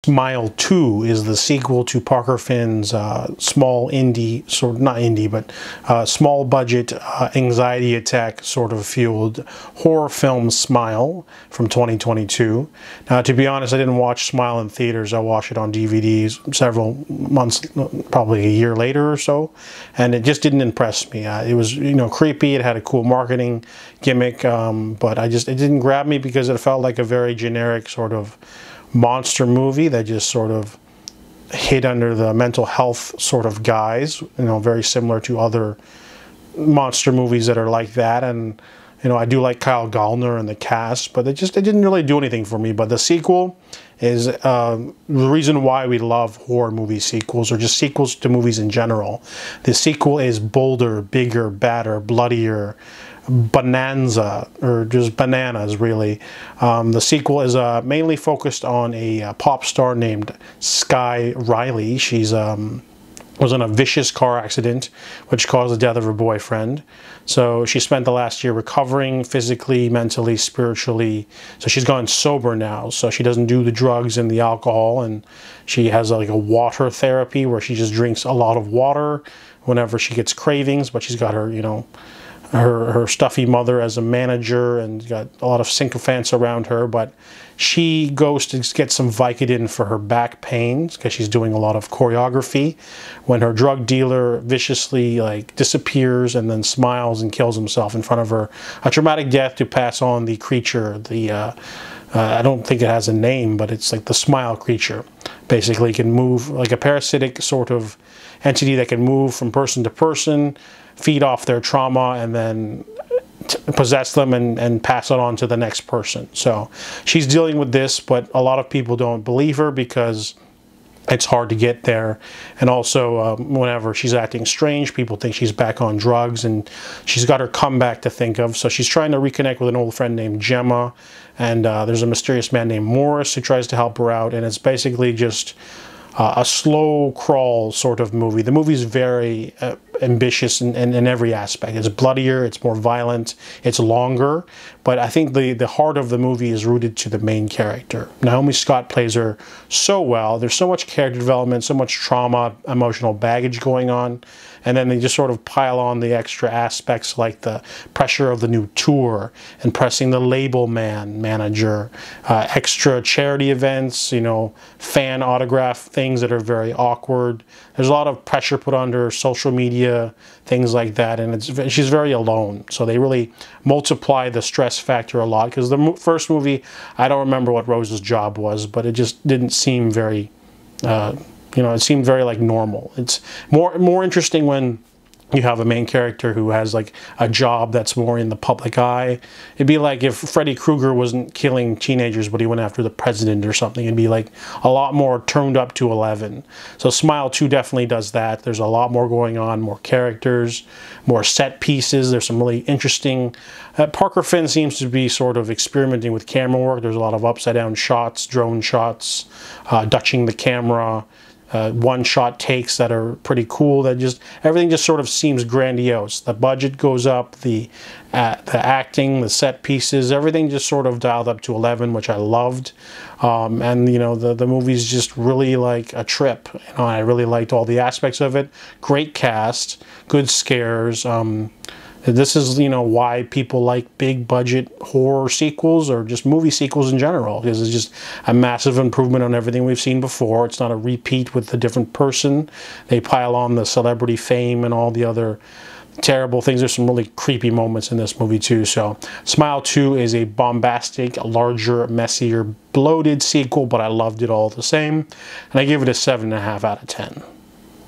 Smile 2 is the sequel to Parker Finn's small indie, not indie, but small budget anxiety attack sort of fueled horror film Smile from 2022. Now, to be honest, I didn't watch Smile in theaters. I watched it on DVDs several months, probably a year later or so, and it just didn't impress me. It was, you know, creepy. It had a cool marketing gimmick, but it didn't grab me because it felt like a very generic sort of monster movie that just sort of hid under the mental health sort of guise, you know, very similar to other monster movies that are like that. And, you know, I do like Kyle Gallner and the cast, but it didn't really do anything for me. But the sequel is the reason why we love horror movie sequels, or just sequels to movies in general. The sequel is bolder, bigger, badder, bloodier, bonanza, or just bananas, really. The sequel is mainly focused on a pop star named Skye Riley. She's was in a vicious car accident which caused the death of her boyfriend. So she spent the last year recovering physically, mentally, spiritually. So she's gone sober now. So she doesn't do the drugs and the alcohol, and she has like a water therapy where she just drinks a lot of water whenever she gets cravings. But she's got her, you know, her stuffy mother as a manager, and got a lot of sycophants around her. But she goes to get some Vicodin for her back pains because she's doing a lot of choreography, when her drug dealer viciously like disappears and then smiles and kills himself in front of her. A traumatic death to pass on the creature, the I don't think it has a name, but it's like the smile creature. Basically, it can move like a parasitic sort of entity that can move from person to person, feed off their trauma, and then possess them and pass it on to the next person. So she's dealing with this, but a lot of people don't believe her because it's hard to get there. And also, whenever she's acting strange, people think she's back on drugs, and she's got her comeback to think of. So she's trying to reconnect with an old friend named Gemma, and there's a mysterious man named Morris who tries to help her out, and it's basically just a slow crawl sort of movie. The movie's very ambitious in every aspect. It's bloodier, it's more violent, it's longer, but I think the heart of the movie is rooted to the main character. Naomi Scott plays her so well. There's so much character development, so much trauma, emotional baggage going on, and then they just sort of pile on the extra aspects like the pressure of the new tour, and pressing the label manager, extra charity events, you know, fan autograph things that are very awkward. There's a lot of pressure put on her, social media, things like that, and she's very alone. So they really multiply the stress factor a lot, because the first movie, I don't remember what Rose's job was, but it just didn't seem very, you know, it seemed very like normal. It's more interesting when you have a main character who has like a job that's more in the public eye. It'd be like if Freddy Krueger wasn't killing teenagers, but he went after the president or something. It'd be like a lot more turned up to 11. So Smile 2 definitely does that. There's a lot more going on, more characters, more set pieces. There's some really interesting... Parker Finn seems to be sort of experimenting with camera work. There's a lot of upside down shots, drone shots, dutching the camera, one-shot takes that are pretty cool. That just everything just sort of seems grandiose. The budget goes up, the acting, the set pieces, everything just sort of dialed up to 11, which I loved. And you know, the movie's just really like a trip. You know, I really liked all the aspects of it. Great cast, good scares. This is, you know, why people like big budget horror sequels, or just movie sequels in general, because it's just a massive improvement on everything we've seen before. It's not a repeat with a different person. They pile on the celebrity fame and all the other terrible things. There's some really creepy moments in this movie too. So Smile 2 is a bombastic, larger, messier, bloated sequel, but I loved it all the same. And I give it a 7.5 out of 10.